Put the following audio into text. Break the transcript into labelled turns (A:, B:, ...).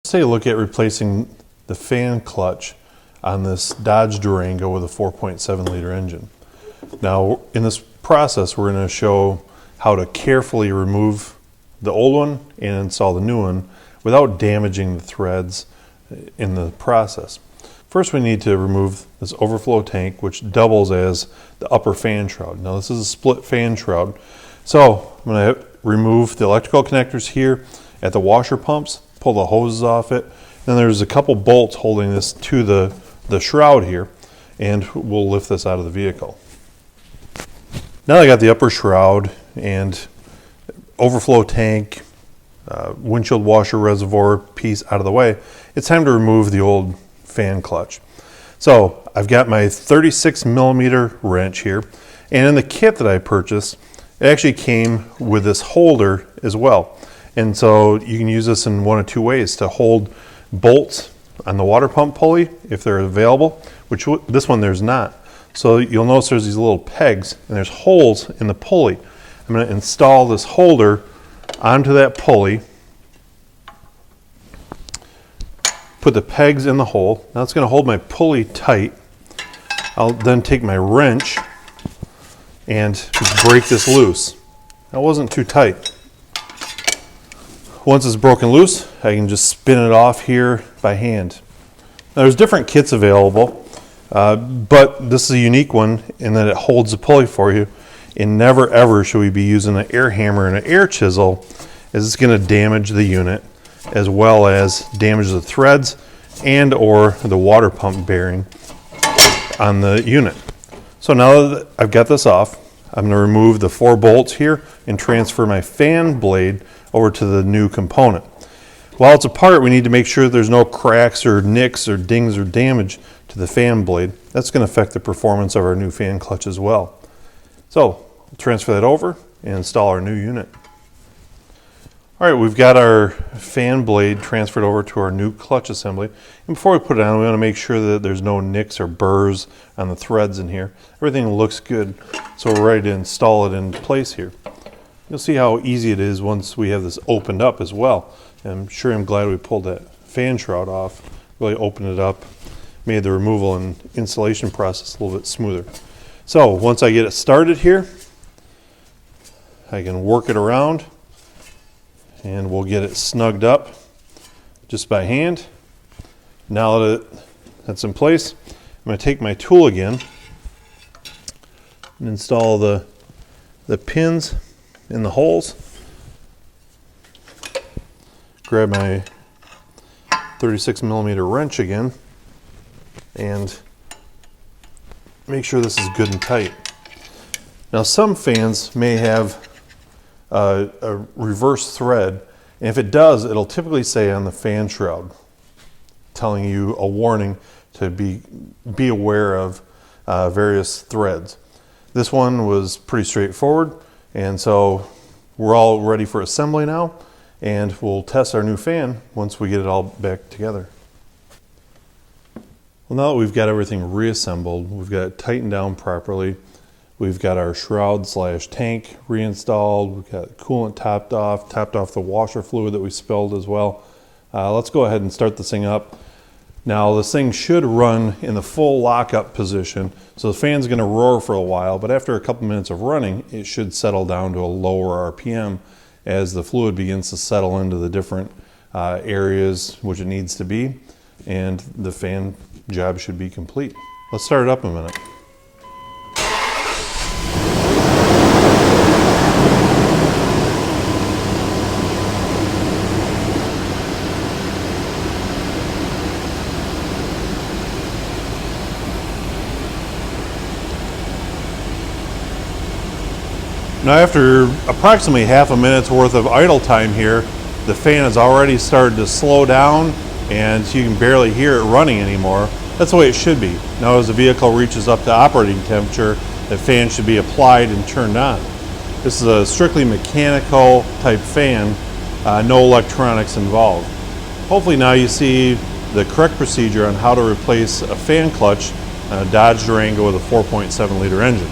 A: Let's take a look at replacing the fan clutch on this Dodge Durango with a 4.7 liter engine. Now in this process we're going to show how to carefully remove the old one and install the new one without damaging the threads in the process. First we need to remove this overflow tank, which doubles as the upper fan shroud. Now this is a split fan shroud, so I'm going to remove the electrical connectors here at the washer pumps, pull the hoses off it. Then there's a couple bolts holding this to the shroud here, and we'll lift this out of the vehicle. Now I got the upper shroud and overflow tank, windshield washer reservoir piece out of the way, it's time to remove the old fan clutch. So I've got my 36 millimeter wrench here, and in the kit that I purchased, it actually came with this holder as well. And so you can use this in one of two ways: to hold bolts on the water pump pulley if they're available, which this one there's not. So you'll notice there's these little pegs and there's holes in the pulley. I'm going to install this holder onto that pulley, put the pegs in the hole. Now it's going to hold my pulley tight. I'll then take my wrench and break this loose. That wasn't too tight. Once it's broken loose, I can just spin it off here by hand. Now there's different kits available, but this is a unique one in that it holds the pulley for you. And never ever should we be using an air hammer and an air chisel, as it's going to damage the unit as well as damage the threads and or the water pump bearing on the unit. So now that I've got this off, I'm going to remove the 4 bolts here and transfer my fan blade over to the new component. While it's apart, we need to make sure there's no cracks or nicks or dings or damage to the fan blade. That's going to affect the performance of our new fan clutch as well. So transfer that over and install our new unit. All right, we've got our fan blade transferred over to our new clutch assembly. And before we put it on, we want to make sure that there's no nicks or burrs on the threads in here. Everything looks good, so we're ready to install it in place here. You'll see how easy it is once we have this opened up as well. And I'm glad we pulled that fan shroud off, really opened it up, made the removal and installation process a little bit smoother. So once I get it started here, I can work it around and we'll get it snugged up just by hand. Now that that's in place, I'm going to take my tool again and install the pins in the holes. Grab my 36 millimeter wrench again and make sure this is good and tight. Now some fans may have a reverse thread, and if it does, it'll typically say on the fan shroud, telling you a warning to be aware of various threads. This one was pretty straightforward, and so we're all ready for assembly now, and we'll test our new fan once we get it all back together. Well, now that we've got everything reassembled, we've got it tightened down properly, we've got our shroud / tank reinstalled, we've got coolant topped off the washer fluid that we spilled as well. Let's go ahead and start this thing up. Now this thing should run in the full lockup position, so the fan's going to roar for a while, but after a couple minutes of running, it should settle down to a lower RPM as the fluid begins to settle into the different areas which it needs to be, and the fan job should be complete. Let's start it up in a minute. Now after approximately half a minute's worth of idle time here, the fan has already started to slow down and you can barely hear it running anymore. That's the way it should be. Now as the vehicle reaches up to operating temperature, the fan should be applied and turned on. This is a strictly mechanical type fan, no electronics involved. Hopefully now you see the correct procedure on how to replace a fan clutch on a Dodge Durango with a 4.7 liter engine.